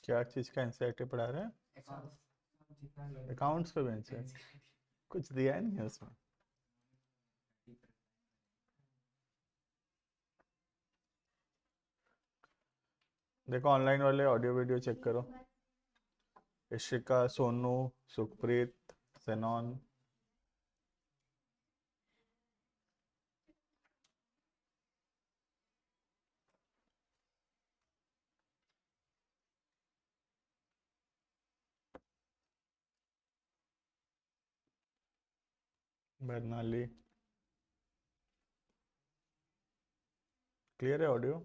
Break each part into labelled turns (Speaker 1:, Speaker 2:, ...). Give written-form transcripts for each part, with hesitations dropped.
Speaker 1: क्या चीज़ का एनसीईआरटी पढ़ा रहे हैं? अकाउंट्स का भी एनसीईआरटी? कुछ दिया नहीं है उसमें। देखो ऑनलाइन वाले ऑडियो वीडियो चेक करो। इशिका, सोनू, सुखप्रीत, सेनॉन। बर्नाली। क्लियर है ऑडियो?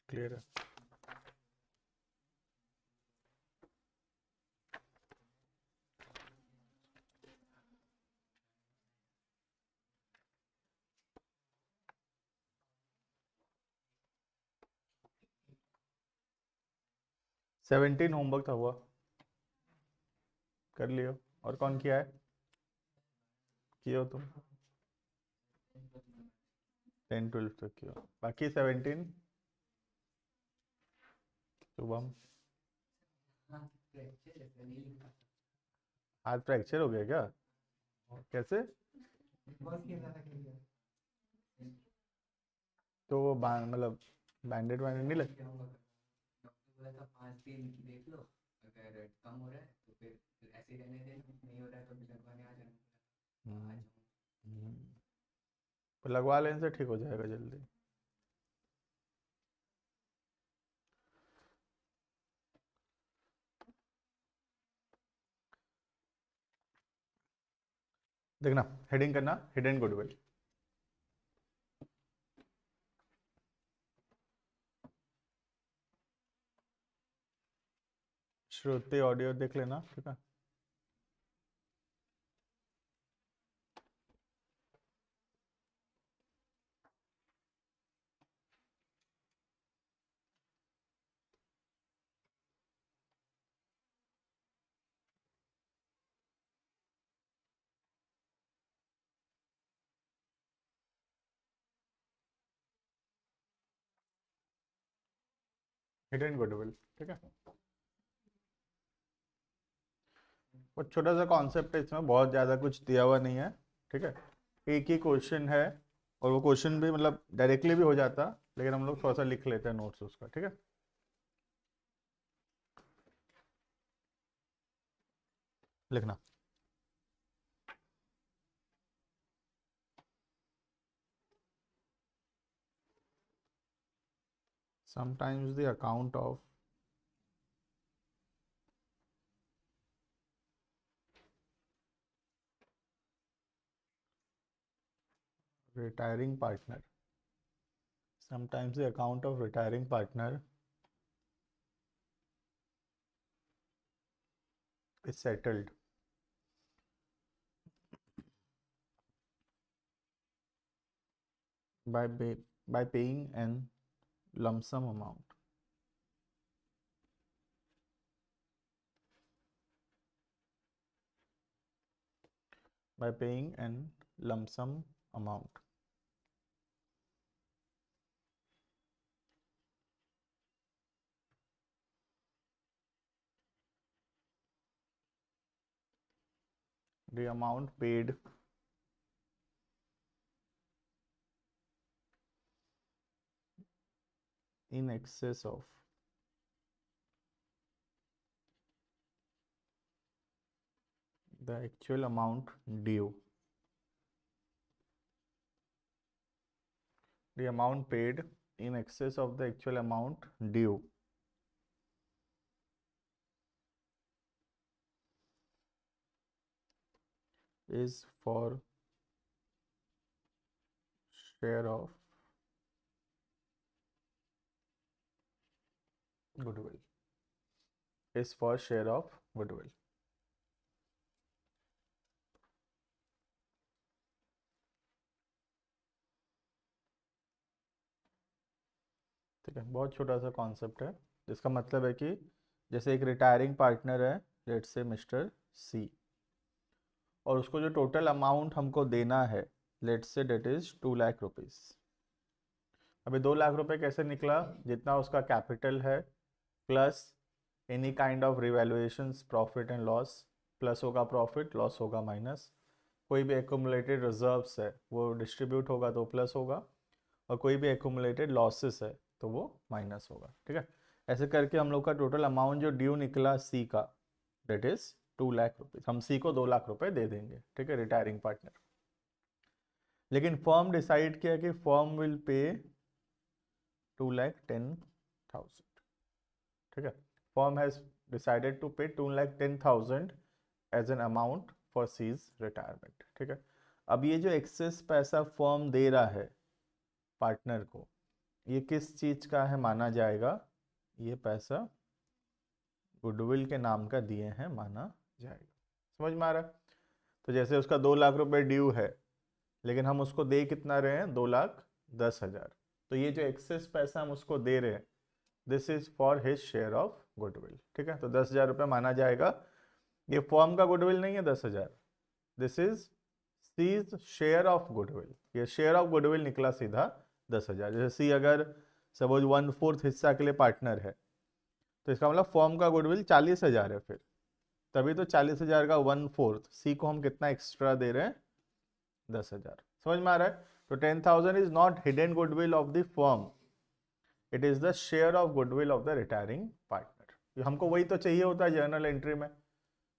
Speaker 1: क्लियर है। सेवनटीन होमवर्क था हुआ, कर लियो। और कौन किया है? किए हो तुम? 10-12 तक किया, बाकी 17। शुभम, हाथ फ्रैक्चर हो गया क्या? कैसे? तो वो मतलब बैंडेड वैंडेड नहीं लग? हम्म, हम्म। तो लगवा लेने से ठीक हो जाएगा जल्दी। देखना, हेडिंग करना हिडन गुडविल। श्रुति ऑडियो देख लेना, ठीक है? हिडन गुडविल, ठीक है। और छोटा सा कॉन्सेप्ट है इसमें, बहुत ज़्यादा कुछ दिया हुआ नहीं है, ठीक है। एक ही क्वेश्चन है, और वो क्वेश्चन भी मतलब डायरेक्टली भी हो जाता, लेकिन हम लोग थोड़ा सा लिख लेते हैं नोट्स उसका, ठीक है। लिखना। Sometimes the account of retiring partner, sometimes the account of retiring partner is settled by by paying an lump sum amount. By paying an lump sum amount. The amount paid in excess of the actual amount due. The amount paid in excess of the actual amount due is for share of goodwill. Is for share of goodwill. ठीक है, बहुत छोटा सा concept है, जिसका मतलब है कि जैसे एक रिटायरिंग पार्टनर है, लेट्स से मिस्टर सी, और उसको जो टोटल अमाउंट हमको देना है, let's say date is 2 lakh rupees. अभी 2 लाख रुपए कैसे निकला? जितना उसका कैपिटल है plus any kind of revaluations, profit and loss, plus होगा प्रॉफिट, लॉस होगा माइनस, कोई भी एक्यूमुलेटेड रिजर्व्स है वो डिस्ट्रीब्यूट होगा तो प्लस होगा, और कोई भी एक्यूमुलेटेड लॉसेस है तो वो माइनस होगा। ठीक है, ऐसे करके हम लोग का टोटल अमाउंट जो ड्यू निकला सी का, डेट इज 2 लाख रुपीज़। हम सी को 2 लाख रुपए दे देंगे, ठीक है, रिटायरिंग पार्टनर। लेकिन फर्म डिसाइड किया कि फर्म विल पे 2,10,000। ठीक है, firm has decided to pay 2,10,000 as an amount for C's retirement. ठीक है, अब ये जो एक्सेस पैसा फर्म दे रहा है पार्टनर को, ये किस चीज का है माना जाएगा? ये पैसा गुडविल के नाम का दिए हैं माना जाएगा। समझ में आ रहा है? तो जैसे उसका 2 लाख रुपए ड्यू है, लेकिन हम उसको दे कितना रहे हैं? 2,10,000। तो ये जो एक्सेस पैसा हम उसको दे रहे हैं, this is for his share of goodwill. ठीक है, तो 10,000 रुपये माना जाएगा। ये फॉर्म का गुडविल नहीं है 10,000, this is C's share of goodwill. ये शेयर ऑफ गुडविल निकला सीधा 10,000। जैसे सी अगर सपोज 1/4 हिस्सा के लिए पार्टनर है, तो इसका मतलब फॉर्म का गुडविल 40,000 है, फिर तभी तो 40,000 का 1/4 सी को हम कितना एक्स्ट्रा दे रहे हैं? 10,000। समझ में आ रहा है? तो 10,000 is not hidden goodwill of the firm, it is the share of goodwill of the retiring partner. हमको वही तो चाहिए होता है जर्नल एंट्री में।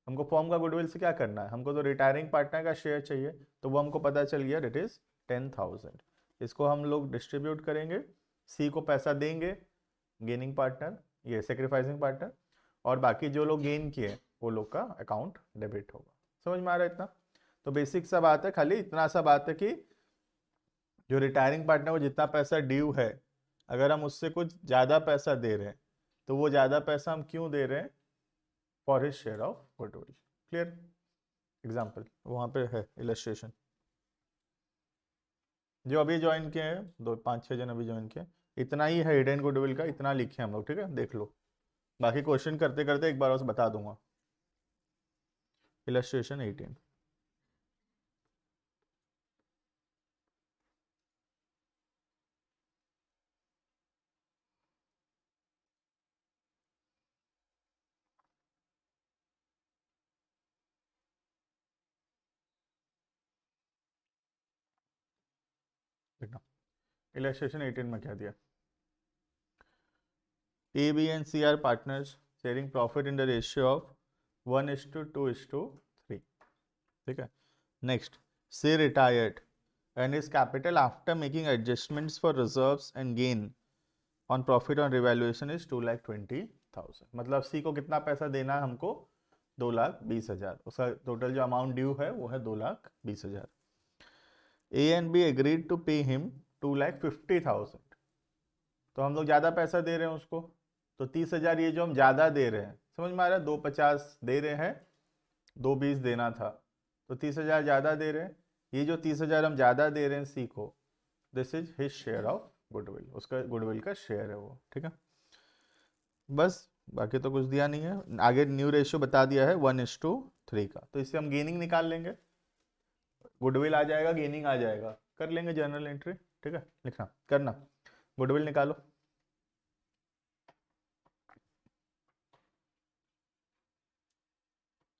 Speaker 1: हमको फर्म का गुडविल से क्या करना है? हमको तो रिटायरिंग पार्टनर का शेयर चाहिए, तो वो हमको पता चल गया, इट इज 10,000। इसको हम लोग डिस्ट्रीब्यूट करेंगे, सी को पैसा देंगे गेनिंग पार्टनर, ये सेक्रीफाइसिंग पार्टनर, और बाकी जो लोग गेन किए वो लोग का अकाउंट डेबिट होगा। समझ में आ रहा है इतना? तो बेसिक सा बात है, खाली इतना सा बात है कि जो रिटायरिंग पार्टनर को जितना पैसा ड्यू है, अगर हम उससे कुछ ज़्यादा पैसा दे रहे हैं, तो वो ज़्यादा पैसा हम क्यों दे रहे हैं? For his share of goodwill. Clear? Example वहाँ पे है इलस्ट्रेशन। जो अभी ज्वाइन किए हैं, 5-6 जन अभी ज्वाइन किए, इतना ही है हिडन गुडविल का, इतना लिखे हम लोग। ठीक है, देख लो, बाकी क्वेश्चन करते करते एक बार और बता दूंगा। इलस्ट्रेशन 18। देखना इलस्ट्रेशन 18 में क्या दिया। A B and C are partners sharing profit in the ratio of 1:2:3। ठीक है, next, C retired and his capital after making adjustments for reserves and gain on profit on revaluation is 2,20,000। मतलब सी को कितना पैसा देना है हमको? 2,20,000। उसका टोटल जो अमाउंट ड्यू है वो है 2,20,000। A and B agreed to pay him 2,50,000। तो हम लोग ज़्यादा पैसा दे रहे हैं उसको, तो 30,000 ये जो हम ज़्यादा दे रहे हैं, समझ में आ रहा है? 2,50 दे रहे हैं, 2,20 देना था, तो 30,000 ज़्यादा दे रहे हैं। ये जो 30,000 हम ज़्यादा दे रहे हैं सी को, this is his share of goodwill, उसका गुडविल का शेयर है वो। ठीक है, बस बाकी तो कुछ दिया नहीं है। आगे न्यू रेशियो बता दिया है 1:3 का, तो इससे हम गेनिंग निकाल लेंगे, गुडविल आ जाएगा, गेनिंग आ जाएगा, कर लेंगे जर्नल एंट्री। ठीक है, लिखना करना, गुडविल निकालो।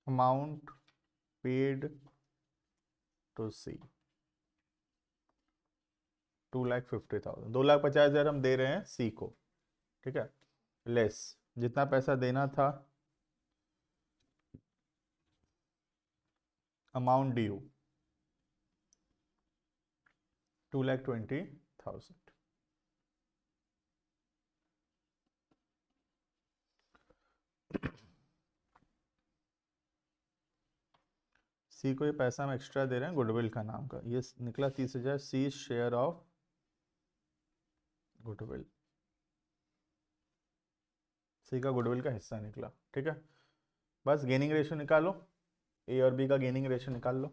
Speaker 1: अमाउंट पेड टू सी 2,50,000, 2,50,000 हम दे रहे हैं सी को। ठीक है, लेस जितना पैसा देना था अमाउंट ड्यू 2,20,000। सी को ये पैसा हम एक्स्ट्रा दे रहे हैं गुडविल का नाम का, ये निकला 30,000 सी शेयर ऑफ गुडविल, सी का गुडविल का हिस्सा निकला। ठीक है, बस गेनिंग रेशियो निकालो, ए और बी का गेनिंग रेशियो निकाल लो।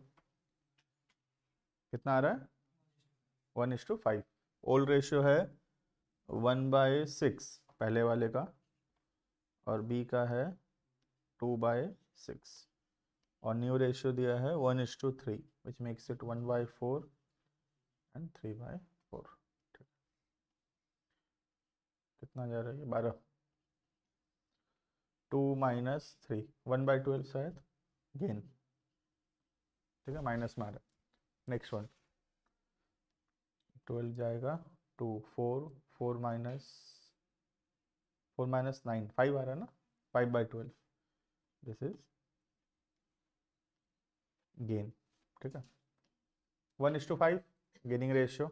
Speaker 1: कितना आ रहा है? 1:5। ओल्ड रेशियो है 1/6 पहले वाले का, और बी का है 2/6, और न्यू रेशियो दिया है 1:3, विच मेक्स इट 1/4 एंड 3/4। कितना जा रहा है ये? 12। 2 - 3, 1/12 शायद गेन, ठीक है, माइनस में आ रहा है। नेक्स्ट वन, 12 जाएगा 2, 4, 4 माइनस 9, 5 आ रहा है ना, 5/12, दिस इज गेन, ठीक है। 1:5 गेनिंग रेशियो।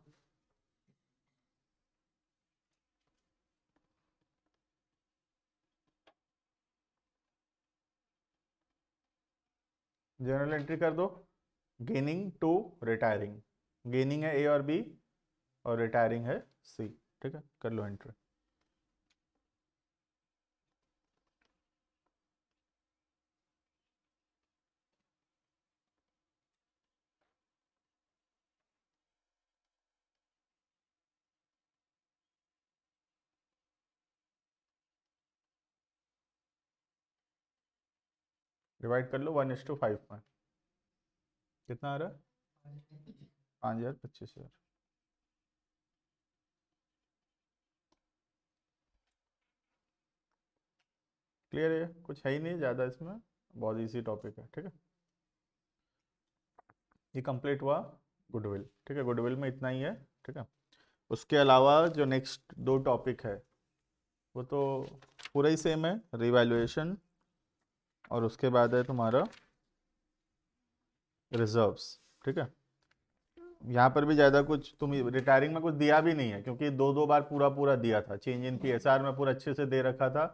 Speaker 1: जर्नल एंट्री कर दो, गेनिंग टू रिटायरिंग, गेनिंग है ए और बी, और रिटायरिंग है सी, ठीक है, कर लो एंट्री। डिवाइड कर लो 1:5 में, कितना आ रहा है? 5,000, 25,000। क्लियर है? कुछ है ही नहीं ज़्यादा इसमें, बहुत इजी टॉपिक है, ठीक है। ये कंप्लीट हुआ गुडविल, ठीक है, गुडविल में इतना ही है, ठीक है। उसके अलावा जो नेक्स्ट 2 टॉपिक है वो तो पूरा ही सेम है, रिवैल्यूएशन, और उसके बाद है तुम्हारा रिजर्व्स, ठीक है। यहाँ पर भी ज़्यादा कुछ तुम रिटायरिंग में कुछ दिया भी नहीं है, क्योंकि 2 बार पूरा पूरा दिया था, चेंज इन पीएसआर में पूरा अच्छे से दे रखा था,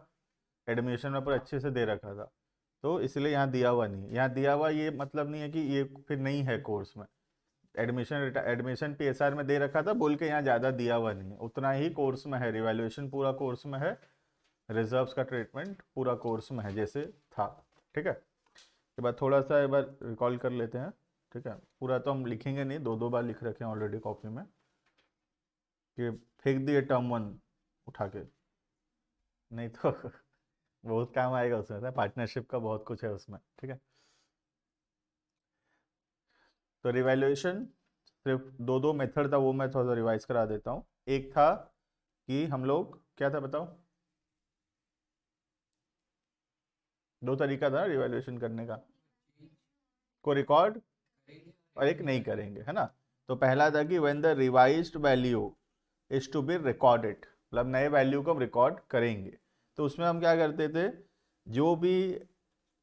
Speaker 1: एडमिशन में पूरा अच्छे से दे रखा था, तो इसलिए यहाँ दिया हुआ नहीं है। यहाँ दिया हुआ ये मतलब नहीं है कि ये फिर नहीं है कोर्स में, एडमिशन पीएसआर में दे रखा था बोल के यहाँ ज़्यादा दिया हुआ नहीं है, उतना ही कोर्स में है। रिवैल्यूएशन पूरा कोर्स में है, रिजर्व्स का ट्रीटमेंट पूरा कोर्स में है जैसे था, ठीक है। के बाद थोड़ा सा एक बार रिकॉल कर लेते हैं, ठीक है। पूरा तो हम लिखेंगे नहीं, 2 बार लिख रखे हैं ऑलरेडी कॉपी में, कि फेंक दिए टर्म 1 उठा के, नहीं तो बहुत काम आएगा उसमें, पार्टनरशिप का बहुत कुछ है उसमें, ठीक है। तो रिवैल्यूएशन सिर्फ 2 मेथड था, वो मैं थोड़ा सा रिवाइज करा देता हूँ। एक था कि हम लोग, क्या था बताओ? 2 तरीका था रिवैल्यूएशन करने का, को रिकॉर्ड और एक नहीं करेंगे, है ना। तो पहला था कि when the revised value is to be recorded, मतलब नए वैल्यू को हम रिकॉर्ड करेंगे। तो उसमें हम क्या करते थे, जो भी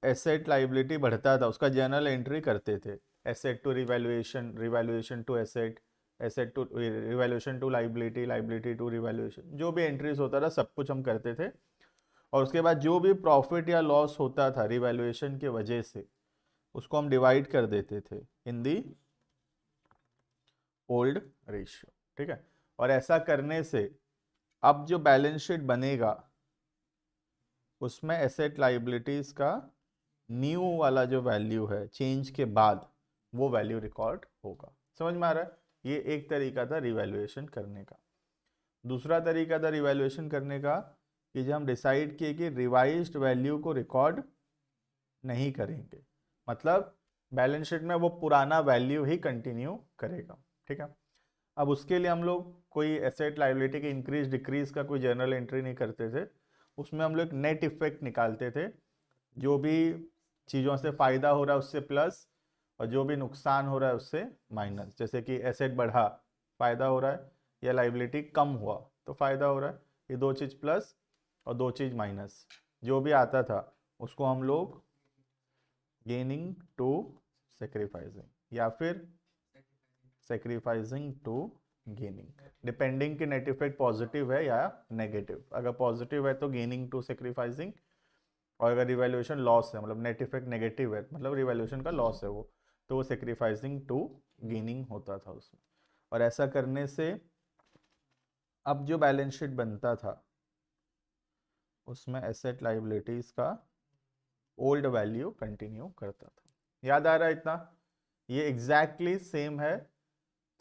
Speaker 1: एसेट लाइबिलिटी बढ़ता था उसका जर्नल एंट्री करते थे, asset to revaluation, revaluation to asset, asset to revaluation to liability, liability to revaluation, जो भी एंट्रीज होता था सब कुछ हम करते थे। और उसके बाद जो भी प्रॉफिट या लॉस होता था रिवैल्यूएशन की वजह से, उसको हम डिवाइड कर देते थे इन दी ओल्ड रेशियो, ठीक है। और ऐसा करने से अब जो बैलेंस शीट बनेगा उसमें एसेट लाइबिलिटीज का न्यू वाला जो वैल्यू है चेंज के बाद वो वैल्यू रिकॉर्ड होगा। समझ में आ रहा है? ये एक तरीका था रिवैल्यूएशन करने का। दूसरा तरीका था रिवैल्यूएशन करने का कि जब हम डिसाइड किए कि रिवाइज्ड वैल्यू को रिकॉर्ड नहीं करेंगे, मतलब बैलेंस शीट में वो पुराना वैल्यू ही कंटिन्यू करेगा, ठीक है। अब उसके लिए हम लोग कोई एसेट लाइबिलिटी के इंक्रीज डिक्रीज का कोई जर्नल एंट्री नहीं करते थे, उसमें हम लोग नेट इफेक्ट निकालते थे, जो भी चीज़ों से फ़ायदा हो रहा है उससे प्लस, और जो भी नुकसान हो रहा है उससे माइनस। जैसे कि एसेट बढ़ा, फ़ायदा हो रहा है, या लाइबिलिटी कम हुआ तो फ़ायदा हो रहा है, ये 2 चीज़ प्लस और 2 चीज़ माइनस, जो भी आता था उसको हम लोग गेनिंग टू सेक्रीफाइसिंग, या फिर सेक्रीफाइसिंग टू गेनिंग, डिपेंडिंग कि नेट इफेक्ट पॉजिटिव है या नेगेटिव। अगर पॉजिटिव है तो गेनिंग टू सेक्रीफाइसिंग, और अगर रिवैल्यूएशन लॉस है, मतलब नेट इफेक्ट नेगेटिव है, मतलब रिवैल्यूएशन का लॉस है वो, तो वो सेक्रीफाइसिंग टू गेनिंग होता था उसमें। और ऐसा करने से अब जो बैलेंस शीट बनता था उसमें एसेट लाइबिलिटीज का ओल्ड वैल्यू कंटिन्यू करता था। याद आ रहा है इतना? ये एग्जैक्टली सेम है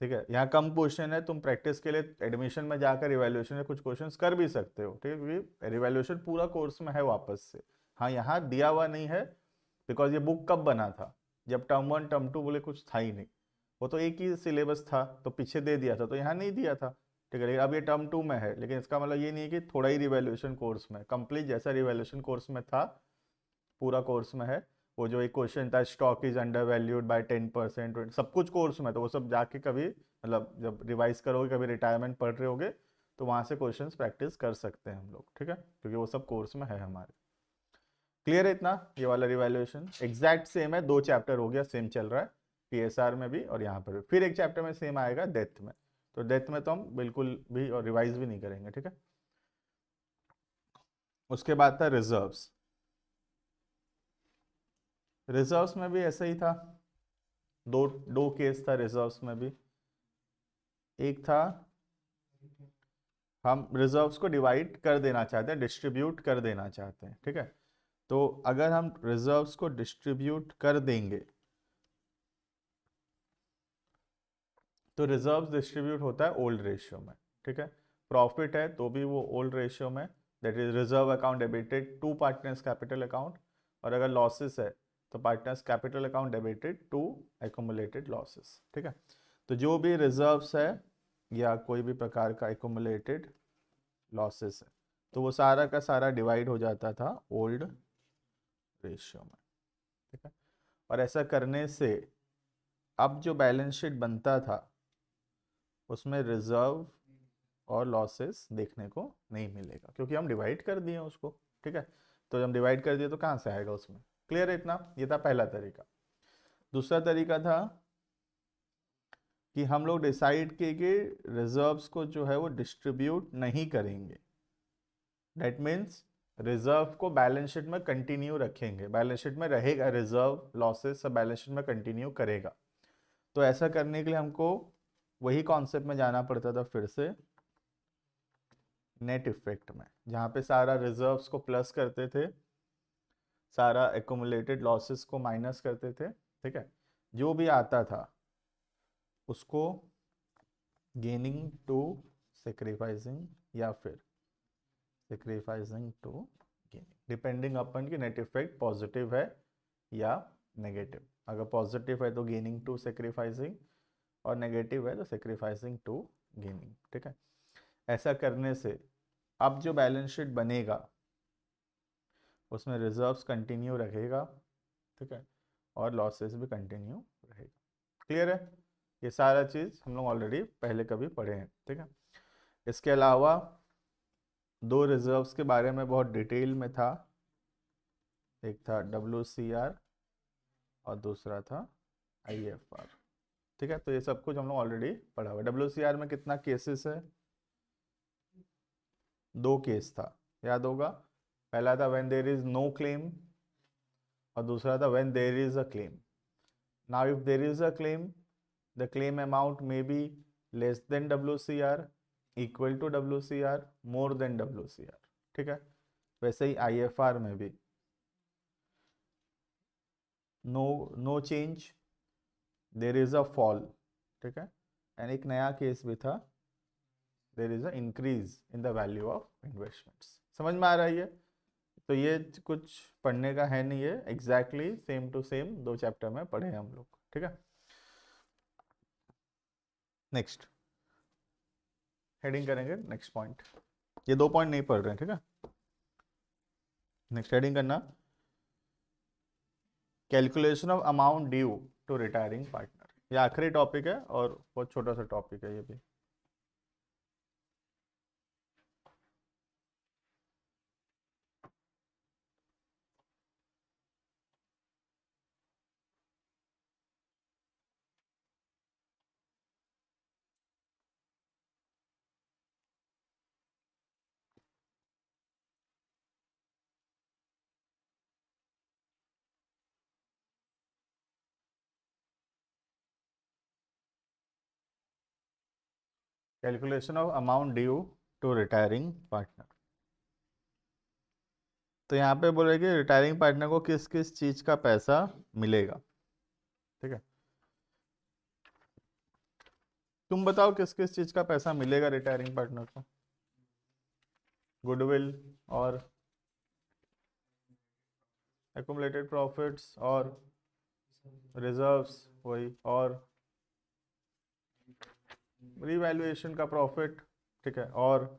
Speaker 1: ठीक है, यहाँ कम क्वेश्चन है, तुम प्रैक्टिस के लिए एडमिशन में जाकर रिवैल्यूएशन में कुछ क्वेश्चंस कर भी सकते हो, ठीक है, क्योंकि रिवैल्यूएशन पूरा कोर्स में है वापस से। हाँ, यहाँ दिया हुआ नहीं है बिकॉज ये बुक कब बना था, जब टर्म 1 टर्म 2 बोले कुछ था ही नहीं, वो तो एक ही सिलेबस था तो पीछे दे दिया था, तो यहाँ नहीं दिया था, ठीक है। लेकिन अब ये टर्म 2 में है, लेकिन इसका मतलब ये नहीं है कि थोड़ा ही रिवैल्यूएशन कोर्स में, कंप्लीट जैसा रिवैल्यूएशन कोर्स में था पूरा कोर्स में है। वो जो एक क्वेश्चन था, stock is under valued bye 10%, सब कुछ कोर्स में, तो वो सब जाके कभी मतलब जब रिवाइज करोगे, कभी रिटायरमेंट पढ़ रहे होगे, तो वहाँ से क्वेश्चंस प्रैक्टिस कर सकते हैं हम लोग, ठीक है, क्योंकि वो सब कोर्स में है हमारे। क्लियर है इतना? ये वाला रिवैल्यूएशन एग्जैक्ट सेम है, 2 चैप्टर हो गया, सेम चल रहा है पीएसआर में भी और यहाँ पर भी। फिर एक चैप्टर में सेम आएगा डेथ में, तो डेथ में तो हम बिल्कुल भी और रिवाइज भी नहीं करेंगे, ठीक है। उसके बाद था रिजर्व्स। रिजर्व्स में भी ऐसा ही था, दो दो केस था रिजर्व्स में भी। एक था हम रिजर्व्स को डिवाइड कर देना चाहते हैं, डिस्ट्रीब्यूट कर देना चाहते हैं, ठीक है। तो अगर हम रिजर्व्स को डिस्ट्रीब्यूट कर देंगे तो रिजर्व्स डिस्ट्रीब्यूट होता है ओल्ड रेशियो में, ठीक है। प्रॉफिट है तो भी वो ओल्ड रेशियो में, that is reserve account debited to partners capital account, और अगर लॉसेस है तो partners capital account debited to accumulated losses, ठीक है। तो जो भी रिजर्व्स है या कोई भी प्रकार का एक्यूमुलेटेड लॉसेस है, तो वो सारा का सारा डिवाइड हो जाता था ओल्ड रेशियो में, ठीक है। और ऐसा करने से अब जो बैलेंस शीट बनता था उसमें रिजर्व और लॉसेस देखने को नहीं मिलेगा, क्योंकि हम डिवाइड कर दिए उसको, ठीक है। तो जब हम डिवाइड कर दिए तो कहाँ से आएगा उसमें? क्लियर है इतना? ये था पहला तरीका। दूसरा तरीका था कि हम लोग डिसाइड किए कि रिजर्व्स को जो है वो डिस्ट्रीब्यूट नहीं करेंगे। दैट मीन्स रिजर्व को बैलेंस शीट में कंटिन्यू रखेंगे, बैलेंस शीट में रहेगा, रिजर्व लॉसेस सब बैलेंस शीट में कंटिन्यू करेगा। तो ऐसा करने के लिए हमको वही कॉन्सेप्ट में जाना पड़ता था फिर से, नेट इफेक्ट में, जहाँ पे सारा रिजर्व्स को प्लस करते थे, सारा एक्यूमुलेटेड लॉसेस को माइनस करते थे, ठीक है। जो भी आता था उसको गेनिंग टू सेक्रीफाइसिंग या फिर सेक्रीफाइसिंग टू गेनिंग, डिपेंडिंग अपन की नेट इफेक्ट पॉजिटिव है या नेगेटिव। अगर पॉजिटिव है तो गेनिंग टू सेक्रीफाइसिंग, और नेगेटिव है तो सेक्रीफाइसिंग टू गेनिंग, ठीक है। ऐसा करने से अब जो बैलेंस शीट बनेगा उसमें रिजर्व्स कंटिन्यू रहेगा, ठीक है, और लॉसेस भी कंटिन्यू रहेगा। क्लियर है? ये सारा चीज़ हम लोग ऑलरेडी पहले कभी पढ़े हैं, ठीक है। इसके अलावा दो रिजर्व्स के बारे में बहुत डिटेल में था, एक था WCR और दूसरा था IFR, ठीक है। तो ये सब कुछ हम लोग ऑलरेडी पढ़ा हुआ है। WCR में कितना केसेस है? 2 केस था, याद होगा। पहला था when there is no claim और दूसरा था when there is a claim. Now if there is a claim, the claim amount may be less than WCR, equal to WCR, more than WCR, ठीक है। वैसे ही IFR में भी no change, there is a fall, ठीक है। And एक नया केस भी था, there is a increase in the value of investments. समझ में आ रहा है ये? तो ये कुछ पढ़ने का है नहीं, है exactly same to same 2 chapter में पढ़े हैं हम लोग, ठीक है। नेक्स्ट हेडिंग करेंगे, नेक्स्ट पॉइंट, ये 2 पॉइंट नहीं पढ़ रहे हैं, ठीक है। नेक्स्ट हेडिंग करना, calculation of amount due to retiring partner. ये आखिरी टॉपिक है और बहुत छोटा सा टॉपिक है ये भी। Calculation of amount due to retiring partner. तो यहाँ पे बोले कि रिटायरिंग पार्टनर को किस किस चीज का पैसा मिलेगा, ठीक है। तुम बताओ किस किस चीज का पैसा मिलेगा रिटायरिंग पार्टनर को? गुडविल और एक्युमुलेटेड प्रॉफिट्स और रिजर्व्स, वही, और रीवैल्यूएशन का प्रॉफिट, ठीक है, और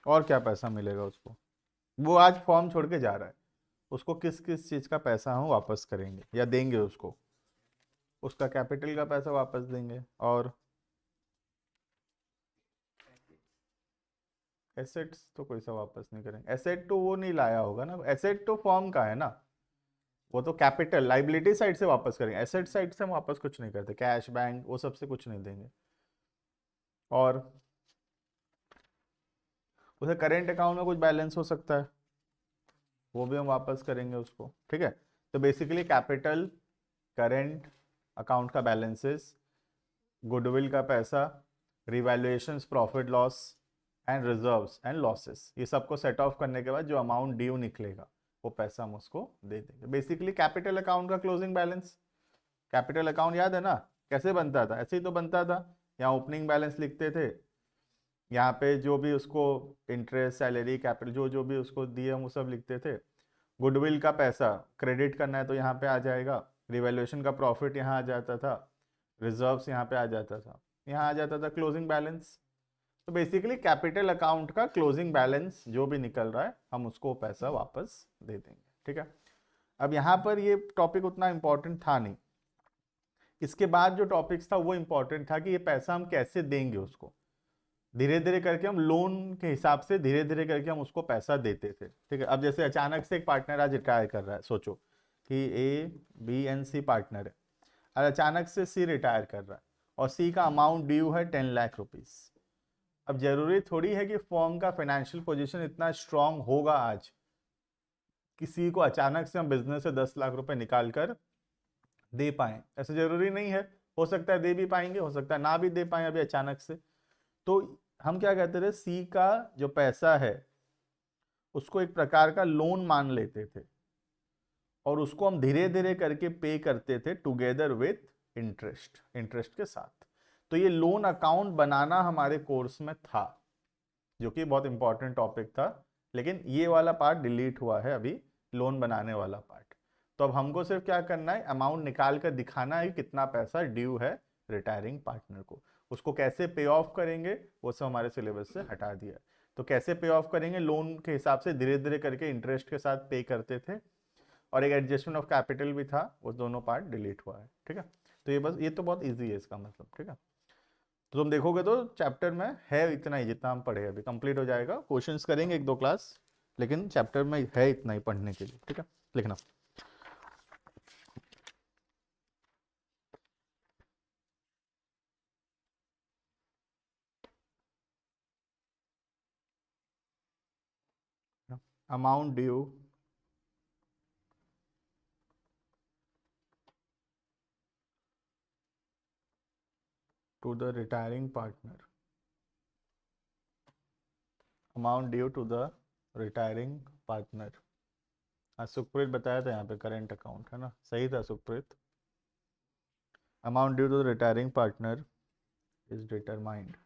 Speaker 1: क्या पैसा मिलेगा उसको? वो आज फॉर्म छोड़ के जा रहा है, उसको किस किस चीज का पैसा हम वापस करेंगे या देंगे उसको? उसका कैपिटल का पैसा वापस देंगे, और एसेट्स तो कोई सा वापस नहीं करेंगे। एसेट तो वो नहीं लाया होगा ना, एसेट तो फॉर्म का है ना, वो तो कैपिटल लाइबिलिटी साइड से वापस करेंगे, एसेट साइड से हम वापस कुछ नहीं करते, कैश बैंक वो सबसे कुछ नहीं देंगे। और उसे करेंट अकाउंट में कुछ बैलेंस हो सकता है, वो भी हम वापस करेंगे उसको, ठीक है। तो बेसिकली कैपिटल, करेंट अकाउंट का बैलेंसेस, गुडविल का पैसा, revaluations, profit loss and reserves and losses, ये सबको सेट ऑफ करने के बाद जो अमाउंट ड्यू निकलेगा वो पैसा हम उसको दे देंगे। बेसिकली कैपिटल अकाउंट का क्लोजिंग बैलेंस। कैपिटल अकाउंट याद है ना कैसे बनता था? ऐसे ही तो बनता था, यहाँ ओपनिंग बैलेंस लिखते थे, यहाँ पे जो भी उसको इंटरेस्ट, सैलरी, कैपिटल जो जो भी उसको दिए हम वो सब लिखते थे। गुडविल का पैसा क्रेडिट करना है तो यहाँ पे आ जाएगा, रिवैल्यूएशन का प्रॉफिट यहाँ आ जाता था, रिजर्व्स यहाँ पे आ जाता था, यहाँ आ जाता था क्लोजिंग बैलेंस। तो बेसिकली कैपिटल अकाउंट का क्लोजिंग बैलेंस जो भी निकल रहा है हम उसको पैसा वापस दे देंगे, ठीक है। अब यहाँ पर ये टॉपिक उतना इंपॉर्टेंट था नहीं, इसके बाद जो टॉपिक्स था वो इंपॉर्टेंट था कि ये पैसा हम कैसे देंगे उसको। धीरे धीरे करके हम लोन के हिसाब से धीरे धीरे करके हम उसको पैसा देते थे, ठीक है। अब जैसे अचानक से एक पार्टनर आज रिटायर कर रहा है, सोचो कि A B and C partner है, और अचानक से सी रिटायर कर रहा है और सी का अमाउंट ड्यू है 10 लाख रुपीज। अब जरूरी थोड़ी है कि फर्म का फाइनेंशियल पोजीशन इतना स्ट्रांग होगा आज किसी को अचानक से हम बिजनेस से 10 लाख रुपए निकाल कर दे पाए, ऐसा जरूरी नहीं है। हो सकता है दे भी पाएंगे, हो सकता है ना भी दे पाए अभी अचानक से। तो हम क्या कहते थे, सी का जो पैसा है उसको एक प्रकार का लोन मान लेते थे और उसको हम धीरे धीरे करके पे करते थे टुगेदर विथ इंटरेस्ट, इंटरेस्ट के साथ। तो ये लोन अकाउंट बनाना हमारे कोर्स में था, जो कि बहुत इंपॉर्टेंट टॉपिक था, लेकिन ये वाला पार्ट डिलीट हुआ है अभी, लोन बनाने वाला पार्ट। तो अब हमको सिर्फ क्या करना है, अमाउंट निकाल कर दिखाना है कि कितना पैसा ड्यू है रिटायरिंग पार्टनर को। उसको कैसे पे ऑफ करेंगे वो सब हमारे सिलेबस से हटा दिया है। तो कैसे पे ऑफ करेंगे, लोन के हिसाब से धीरे धीरे करके इंटरेस्ट के साथ पे करते थे, और एक एडजस्टमेंट ऑफ कैपिटल भी था, वो दोनों पार्ट डिलीट हुआ है, ठीक है। तो ये बस, ये तो बहुत ईजी है इसका मतलब, ठीक है। तो तुम देखोगे तो चैप्टर में है इतना ही जितना हम पढ़े, अभी कंप्लीट हो जाएगा, क्वेश्चंस करेंगे एक दो क्लास, लेकिन चैप्टर में है इतना ही पढ़ने के लिए, ठीक है। लिखना amount due to the retiring partner, amount due to the retiring partner. हाँ सुखप्रीत बताया था यहाँ पे करेंट अकाउंट है ना, सही था Sukhpreet. Amount due to the retiring partner is determined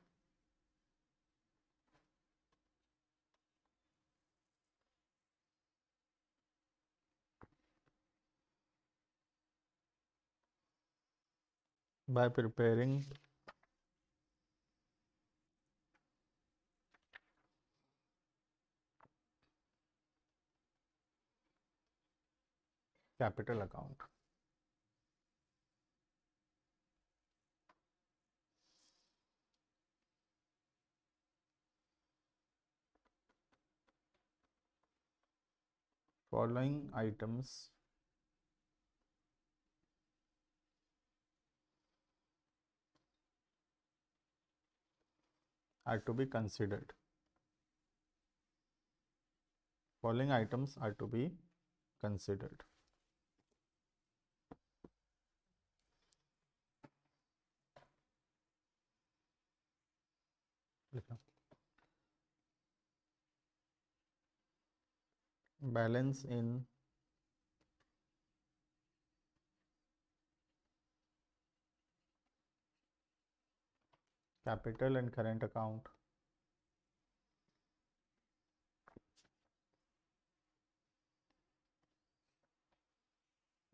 Speaker 1: by preparing capital account. Following items are to be considered. Following items are to be considered. Balance in capital and current account,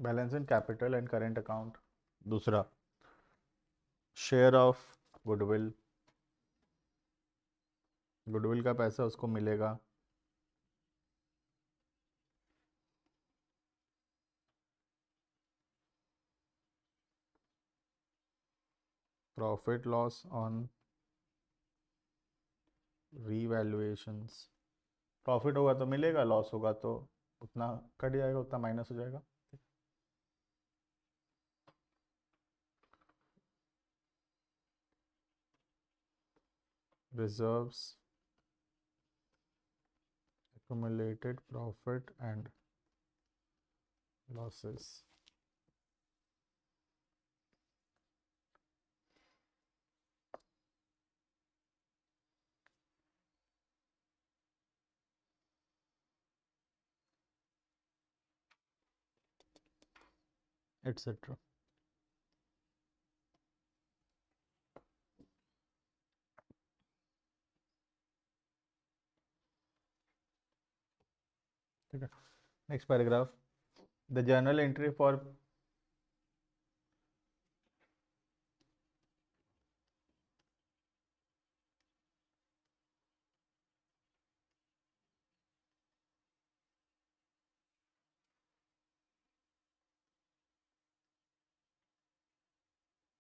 Speaker 1: balance in capital and current account. दूसरा, share of goodwill, goodwill का पैसा उसको मिलेगा। Profit loss on रीवैल्यूएशंस, profit होगा तो मिलेगा, loss होगा तो उतना कट जाएगा, उतना माइनस हो जाएगा। Reserves, accumulated profit and losses, etc. ठीक है, next paragraph, the journal entry for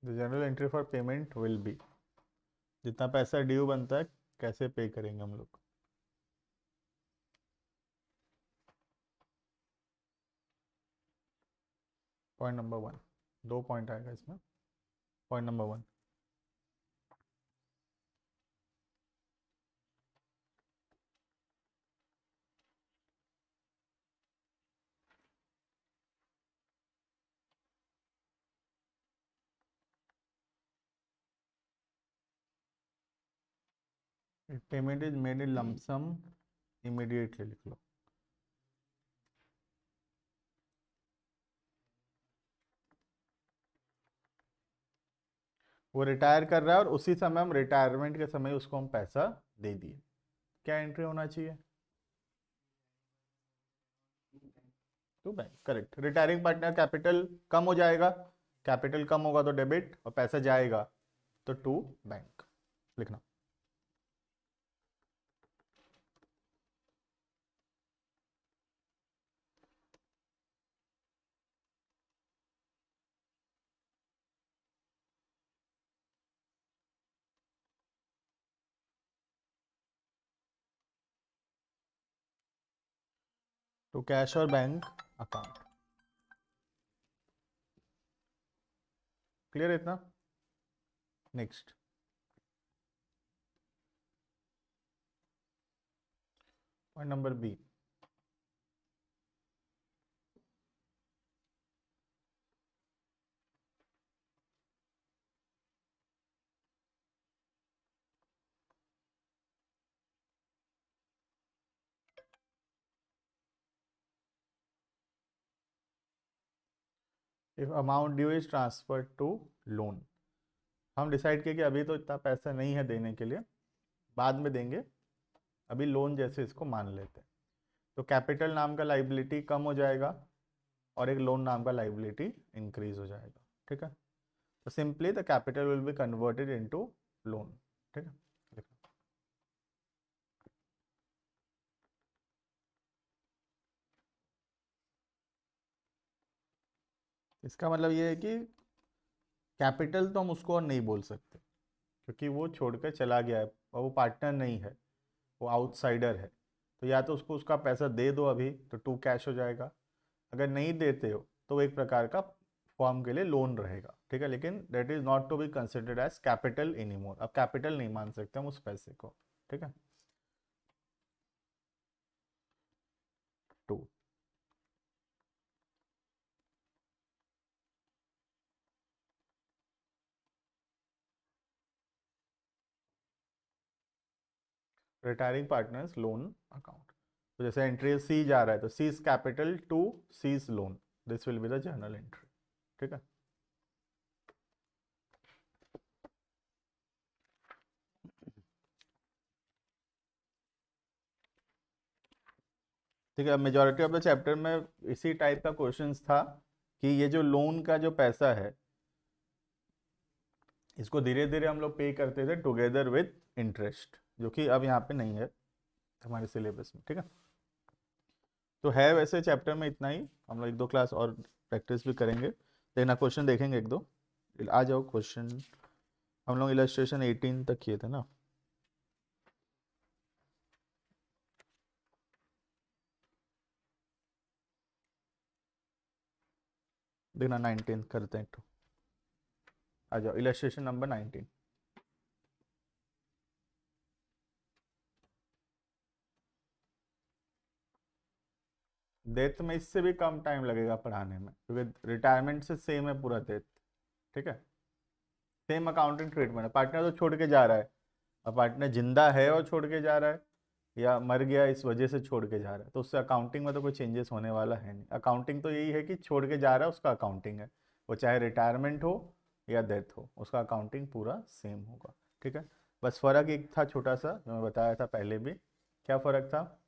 Speaker 1: the journal entry for payment will be, जितना पैसा ड्यू बनता है कैसे पे करेंगे हम लोग। पॉइंट नंबर 1, 2 पॉइंट आएगा इसमें। Point number 1, payment is made in lump sum immediately, लिख लो। वो रिटायर कर रहा है और उसी समय हम रिटायरमेंट के समय उसको हम पैसा दे दिए, क्या एंट्री होना चाहिए? To bank, correct. Retiring partner capital कम हो जाएगा, कैपिटल कम होगा तो डेबिट, और पैसा जाएगा तो टू बैंक लिखना। टू कैश और बैंक अकाउंट, क्लियर है इतना? Next, point number B, if amount due is transferred to loan, हम डिसाइड किए कि अभी तो इतना पैसा नहीं है देने के लिए, बाद में देंगे, अभी लोन जैसे इसको मान लेते हैं। तो कैपिटल नाम का लाइबिलिटी कम हो जाएगा और एक लोन नाम का लाइबिलिटी इंक्रीज हो जाएगा। ठीक है, तो simply the capital will be converted into loan. ठीक है, इसका मतलब ये है कि कैपिटल तो हम उसको और नहीं बोल सकते, क्योंकि वो छोड़कर चला गया है और वो पार्टनर नहीं है, वो आउटसाइडर है। तो या तो उसको उसका पैसा दे दो अभी तो टू कैश हो जाएगा, अगर नहीं देते हो तो वो एक प्रकार का फॉर्म के लिए लोन रहेगा। ठीक है, लेकिन that is not to be considered as capital anymore, अब कैपिटल नहीं मान सकते हम उस पैसे को। ठीक है, two, retiring partners loan account, तो जैसे एंट्री सी जा रहा है तो C's capital to C's loan, this will be the journal entry. ठीक है, ठीक है। मेजोरिटी ऑफ द चैप्टर में इसी टाइप का क्वेश्चंस था कि ये जो लोन का जो पैसा है इसको धीरे धीरे हम लोग पे करते थे टुगेदर विथ इंटरेस्ट, जो कि अब यहाँ पे नहीं है हमारे सिलेबस में। ठीक है, तो है वैसे चैप्टर में इतना ही, हम लोग एक दो क्लास और प्रैक्टिस भी करेंगे, लेकिन क्वेश्चन देखेंगे एक दो। आ जाओ क्वेश्चन, हम लोग इलस्ट्रेशन 18 तक किए थे ना। देखना 19 करते हैं, आ जाओ इलस्ट्रेशन नंबर 19। डेथ में इससे भी कम टाइम लगेगा पढ़ाने में, क्योंकि रिटायरमेंट से सेम है पूरा डेथ। ठीक है, सेम अकाउंटिंग ट्रीटमेंट है। पार्टनर तो छोड़ के जा रहा है, और पार्टनर जिंदा है और छोड़ के जा रहा है, या मर गया इस वजह से छोड़ के जा रहा है, तो उससे अकाउंटिंग में तो कोई चेंजेस होने वाला है नहीं। अकाउंटिंग तो यही है कि छोड़ के जा रहा है उसका अकाउंटिंग है, वो चाहे रिटायरमेंट हो या डेथ हो, उसका अकाउंटिंग पूरा सेम होगा। ठीक है, बस फ़र्क एक था छोटा सा जो मैं बताया था पहले भी। क्या फ़र्क था,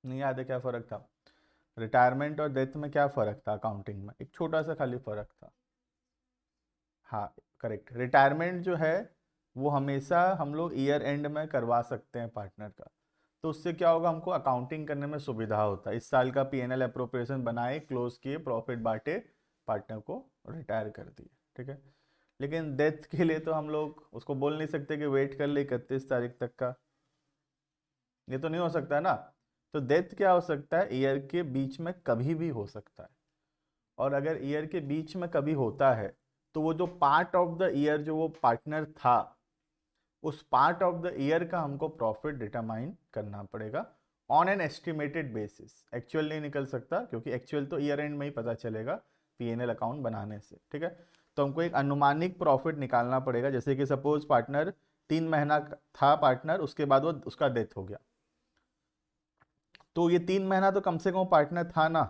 Speaker 1: नहीं याद है क्या फ़र्क था? रिटायरमेंट और डेथ में क्या फ़र्क था अकाउंटिंग में? एक छोटा सा खाली फ़र्क था। हाँ, करेक्ट। रिटायरमेंट जो है वो हमेशा हम लोग ईयर एंड में करवा सकते हैं पार्टनर का, तो उससे क्या होगा, हमको अकाउंटिंग करने में सुविधा होता है। इस साल का पीएनएल अप्रोप्रिएशन बनाए, क्लोज किए, प्रॉफिट बांटे, पार्टनर को रिटायर कर दिए। ठीक है, लेकिन डेथ के लिए तो हम लोग उसको बोल नहीं सकते कि वेट कर ले 31 तारीख तक का, ये तो नहीं हो सकता ना। तो डेथ क्या हो सकता है, ईयर के बीच में कभी भी हो सकता है। और अगर ईयर के बीच में कभी होता है तो वो जो पार्ट ऑफ द ईयर जो वो पार्टनर था, उस पार्ट ऑफ द ईयर का हमको प्रॉफिट डिटरमाइन करना पड़ेगा on an estimated basis. Actual नहीं निकल सकता, क्योंकि एक्चुअल तो ईयर एंड में ही पता चलेगा पीएनएल अकाउंट बनाने से। ठीक है, तो हमको एक अनुमानिक प्रॉफिट निकालना पड़ेगा। जैसे कि सपोज पार्टनर 3 महीना था पार्टनर, उसके बाद वो उसका डेथ हो गया, तो ये 3 महीना तो कम से कम पार्टनर था ना,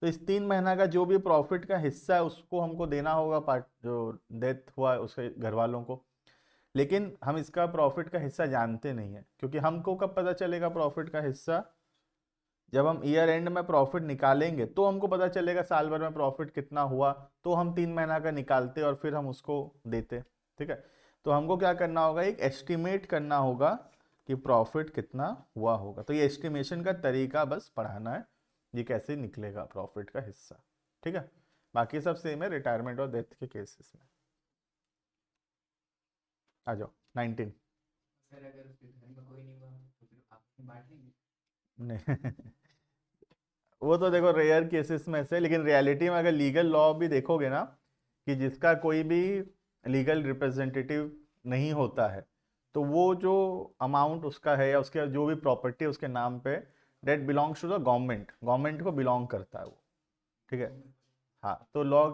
Speaker 1: तो इस 3 महीना का जो भी प्रॉफिट का हिस्सा है उसको हमको देना होगा पार्ट जो डेथ हुआ उसके घर वालों को। लेकिन हम इसका प्रॉफिट का हिस्सा जानते नहीं है, क्योंकि हमको कब पता चलेगा प्रॉफिट का हिस्सा, जब हम ईयर एंड में प्रॉफिट निकालेंगे तो हमको पता चलेगा साल भर में प्रॉफिट कितना हुआ, तो हम 3 महीना का निकालते और फिर हम उसको देते। ठीक है, तो हमको क्या करना होगा, एक एस्टिमेट करना होगा कि प्रॉफिट कितना हुआ होगा। तो ये एस्टिमेशन का तरीका बस पढ़ाना है, ये कैसे निकलेगा प्रॉफिट का हिस्सा। ठीक है, बाकी सब सेम है रिटायरमेंट और डेथ के केसेस में। आ जाओ 19।
Speaker 2: सर अगर उसके घर में कोई नहीं हुआ तो फिर आप बांट लेंगे?
Speaker 1: नहीं वो तो देखो रेयर केसेस में से, लेकिन रियलिटी में अगर लीगल लॉ भी देखोगे ना, कि जिसका कोई भी लीगल रिप्रेजेंटेटिव नहीं होता है, तो वो जो अमाउंट उसका है या उसके जो भी प्रॉपर्टी उसके नाम पे, debt belongs to the government, government को बिलोंग करता है वो। ठीक है, हाँ, तो लॉ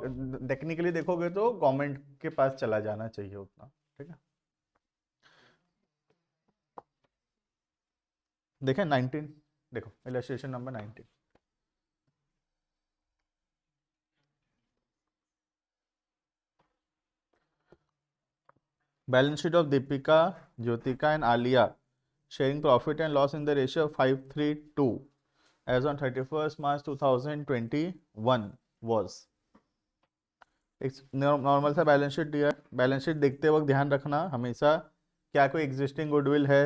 Speaker 1: टेक्निकली देखोगे तो गवर्नमेंट के पास चला जाना चाहिए उतना। ठीक है, देखें 19, देखो illustration number 19। Balance sheet of Deepika, Jyotika and Alia sharing profit and loss in the ratio of 5:3:2 as on 31st March 2021 was। एक नॉर्मल सा बैलेंस शीट दिया है। बैलेंस शीट देखते वक्त ध्यान रखना हमेशा, क्या कोई एग्जिस्टिंग गुडविल है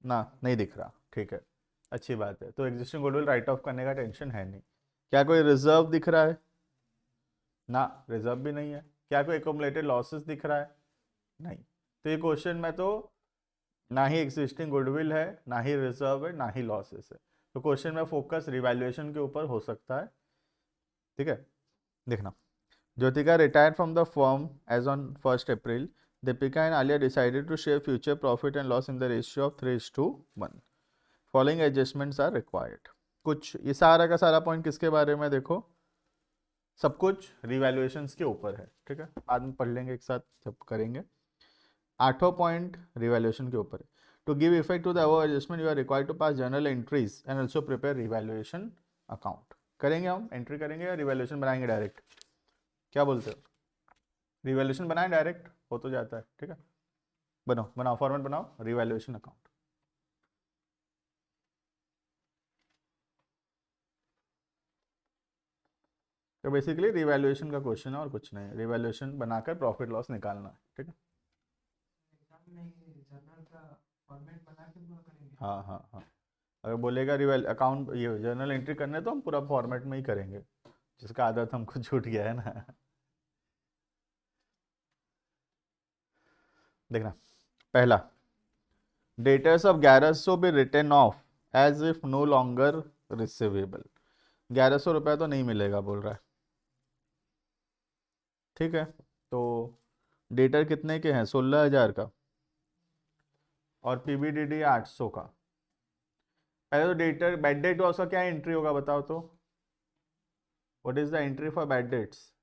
Speaker 1: ना, नहीं दिख रहा। ठीक है, अच्छी बात है, तो एग्जिस्टिंग गुडविल राइट ऑफ करने का टेंशन है नहीं। क्या कोई रिजर्व दिख रहा है ना, रिजर्व भी नहीं है। क्या कोई एकोमुलेटेड लॉसेस दिख रहा है, नहीं। तो ये क्वेश्चन में तो ना ही एग्जिस्टिंग गुडविल है, ना ही रिजर्व है, ना ही लॉसेस है, तो क्वेश्चन में फोकस रिवैल्यूएशन के ऊपर हो सकता है। ठीक है, देखना, Jyotika retired from the firm as on 1st April. Deepika and Alia decided to share future profit and loss in the ratio of 3:1. Following adjustments are required. कुछ ये सारा का सारा पॉइंट किसके बारे में, देखो सब कुछ रिवैल्यूएशंस के ऊपर है। ठीक है, बाद में पढ़ लेंगे एक साथ जब करेंगे। 8वां पॉइंट रिवैल्यूएशन के ऊपर है। To give effect to the above adjustment you are required to pass journal entries and also prepare revaluation account. करेंगे हम, एंट्री करेंगे या रिवैल्यूएशन बनाएंगे डायरेक्ट, क्या बोलते हो? रिवैल्यूएशन बनाए डायरेक्ट हो तो जाता है। ठीक है, बनाओ बनाओ फॉर्मेट बनाओ, रिवैल्यूएशन अकाउंट। तो बेसिकली रिवैल्यूएशन का क्वेश्चन है और कुछ नहीं, रिवैल्यूएशन बनाकर प्रॉफिट लॉस निकालना है, ठीक है।
Speaker 2: एग्जाम में जर्नल का फॉर्मेट बना के पूरा करेंगे।
Speaker 1: हाँ हाँ हाँ, अगर बोलेगा रिवेल अकाउंट ये जर्नल एंट्री करने तो हम पूरा फॉर्मेट में ही करेंगे, जिसका आदत हमको छूट गया है ना। देखना, पहला, debtors of 1100 be written off as if no longer receivable. 1100 रुपये तो नहीं मिलेगा बोल रहा है, ठीक है। तो डेटर कितने के हैं, 16,000 का, और पीबीडीडी 800 का। पहले तो डेटर बैड डेट उसका क्या एंट्री होगा बताओ तो, what is the entry for bad debts?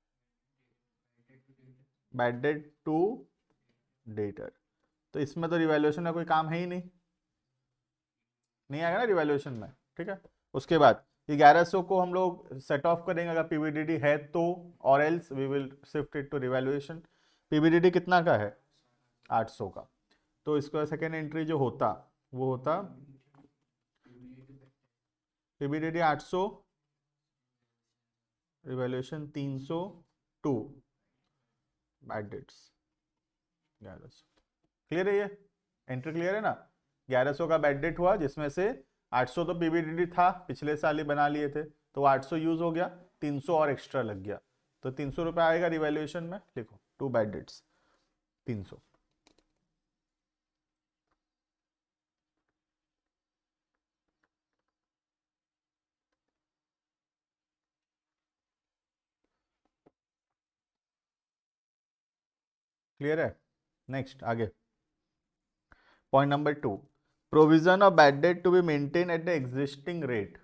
Speaker 1: Bad debt to debtor. तो इसमें तो रिवैल्यूएशन का कोई काम है ही नहीं, नहीं आएगा ना रिवैल्यूएशन में, ठीक है। उसके बाद ये 1100 को हम लोग सेट ऑफ करेंगे अगर पीबीडीडी है तो, और else we will shift it to revaluation. PBDD कितना का है, 800 का। तो इसका सेकेंड एंट्री जो होता वो होता पीबीडीडी 800, रिवैल्यूएशन 302, बैड डेट्स 1100। क्लियर है ये एंट्री, क्लियर है ना। 1100 का बैड डेट हुआ जिसमें से 800 तो पीबीडीडी था, पिछले साल ही बना लिए थे, तो 800 यूज हो गया, 300 और एक्स्ट्रा लग गया, तो 300 रुपये आएगा रिवैल्यूएशन में। लिखो टू बैड डेट्स 300। क्लियर है। नेक्स्ट आगे, point number 2, provision of bad debt to be maintained at the existing rate.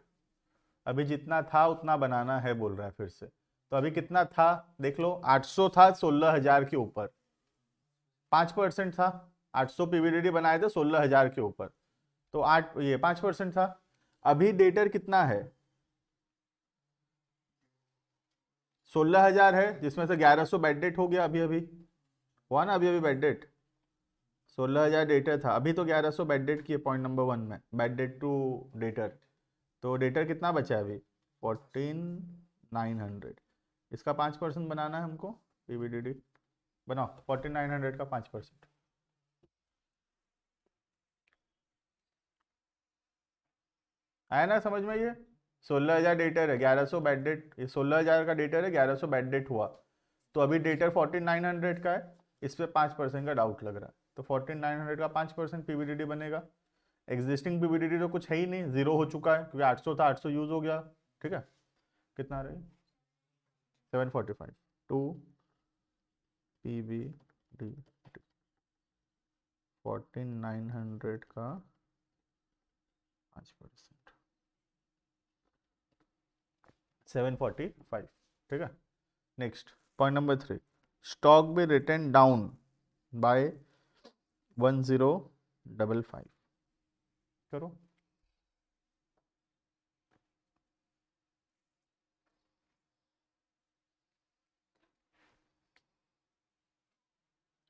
Speaker 1: अभी जितना था उतना बनाना है बोल रहा है फिर से। तो अभी कितना था देख लो, 800 था 16,000 के ऊपर, 5% था। 800 पीवीडीडी बनाए थे 16,000 के ऊपर, तो 5% था। अभी डेटर कितना है, 16,000 है, जिसमें से 1100 बैड डेट हो गया, अभी अभी हुआ ना, अभी अभी बैड डेट 16,000 डेटर था, अभी तो 1100 बैड डेट की है पॉइंट नंबर 1 में, बैड डेट टू डेटर। तो डेटर कितना बचा है अभी, 14,900। इसका 5% बनाना है हमको, पीवीडीडी बनाओ 14,900 का 5%। आया ना समझ में, ये 16,000 डेटर है, 1100 बैड डेट, ये 16,000 का डेटर है, 1100 बैड डेट हुआ, तो अभी डेटर 14,900 का है, इस पर 5% का डाउट लग रहा है, तो 14,900 का 5% पीवीडीडी बनेगा। एग्जिस्टिंग पीवीडीडी तो कुछ है ही नहीं, जीरो हो चुका है, क्योंकि 800 था, 800 यूज हो गया, ठीक है। कितना आ रहा है, 745 टू पीवीडी 14,900 का 5%, 745, ठीक है। Next point number 3, stock be written down by 1055। करो,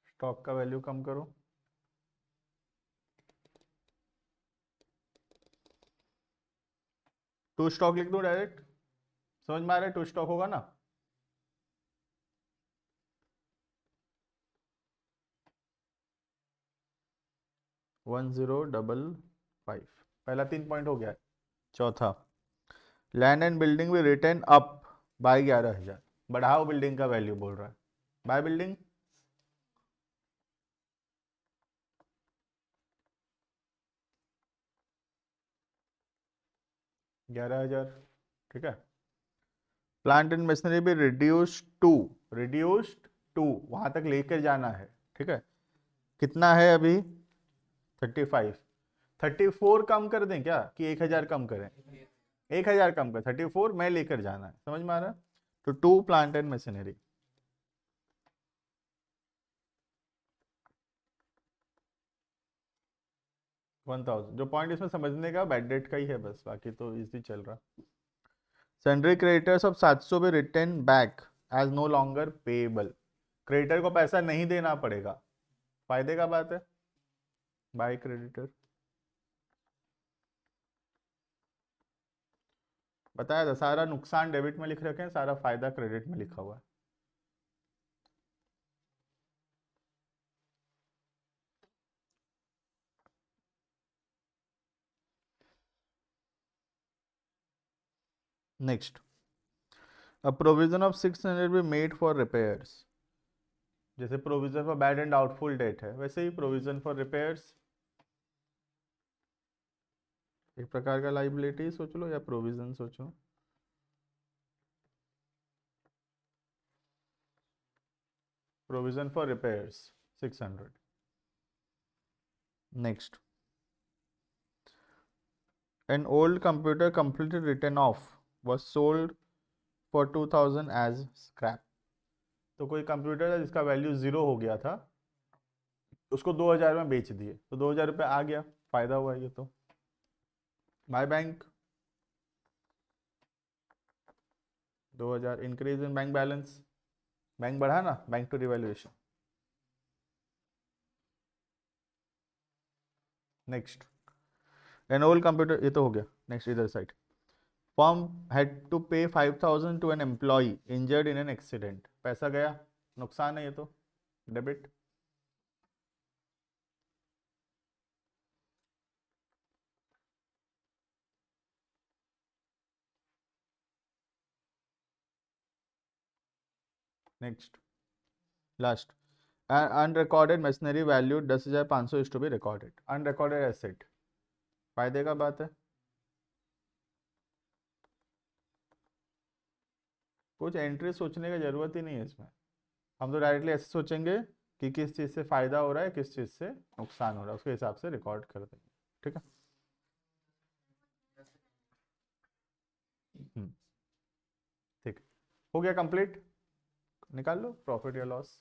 Speaker 1: स्टॉक का वैल्यू कम करो, टू स्टॉक लिख दो डायरेक्ट, समझ में आ रहा है, टू स्टॉक होगा ना। वन 1055, पहला 3 पॉइंट हो गया है। चौथा, लैंड एंड बिल्डिंग भी रिटर्न अप बाय 11,000, बढ़ाओ बिल्डिंग का वैल्यू बोल रहा है, बाय बिल्डिंग 11,000, ठीक है। प्लांट एंड मशीनरी भी रिड्यूस्ड टू वहां तक लेकर जाना है, ठीक है। कितना है अभी, 35, 34 कम कर दें क्या, कि 1,000 कम करें, 1,000 कम कर, 34 मैं लेकर जाना है, समझ में आ रहा है। तो to plant and machinery, one 1000। जो पॉइंट इसमें समझने का बैड डेट का ही है बस, बाकी तो इजी चल रहा। सन्ड्री क्रेडिटर्स ऑफ 700 भी written back as no longer payable. Creditor को पैसा नहीं देना पड़ेगा, फायदे का बात है, बाय क्रेडिटर, बताया था सारा नुकसान डेबिट में लिख रखे हैं, सारा फायदा क्रेडिट में लिखा हुआ है। Next, a provision of 600 be made for repairs, जैसे provision for bad and doubtful debt है, वैसे ही प्रोविजन फॉर रिपेयर्स एक प्रकार का लाइबिलिटी सोच लो या प्रोविजन सोचो। Provision for repairs 600। Next, an old computer completely written off was sold for 2000 as scrap। तो कोई कंप्यूटर है जिसका वैल्यू 0 हो गया था, उसको 2000 में बेच दिए, तो 2000 रुपये आ गया, फायदा हुआ ये तो। By bank 2000, increase in bank balance, bank बढ़ा ना, bank to revaluation. Next, an old computer, ये तो हो गया। नेक्स्ट इधर side, firm had to pay 5000 to an employ injured in an accident, पैसा गया, नुकसान है ये तो, debit. Next last, unrecorded machinery value 10,500 is to be recorded, unrecorded asset, फायदे का बात है, कुछ एंट्री सोचने की जरूरत ही नहीं है इसमें, हम तो डायरेक्टली ऐसे सोचेंगे कि किस चीज़ से फायदा हो रहा है, किस चीज़ से नुकसान हो रहा है, उसके हिसाब से रिकॉर्ड कर देंगे। ठीक है, ठीक, हो गया कंप्लीट, निकाल लो प्रॉफिट या लॉस।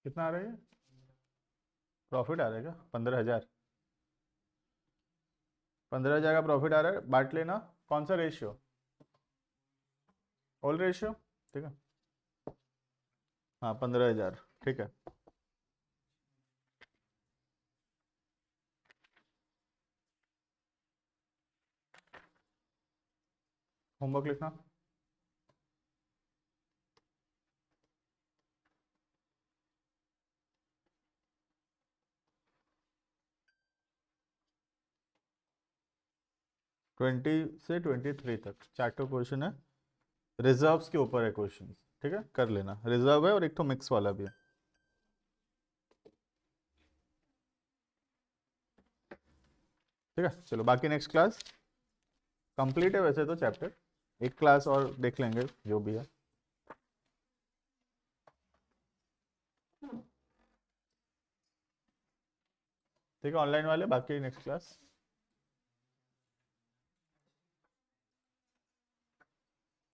Speaker 1: कितना आ रहा है, प्रॉफिट आ रहा है क्या, 15,000, 15,000 का प्रॉफिट आ रहा है, बांट लेना, कौन सा रेशियो, ऑल रेशियो, ठीक है, हाँ 15,000, ठीक है। होमवर्क लिखना, ट्वेंटी से 23 तक चैप्टर क्वेश्चन है, रिजर्व्स के ऊपर है क्वेश्चन, ठीक है, कर लेना, रिजर्व है और एक तो मिक्स वाला भी है। ठीक है, चलो बाकी नेक्स्ट क्लास कंप्लीट है वैसे तो चैप्टर, एक क्लास और देख लेंगे जो भी है। ठीक है, ऑनलाइन वाले बाकी नेक्स्ट क्लास।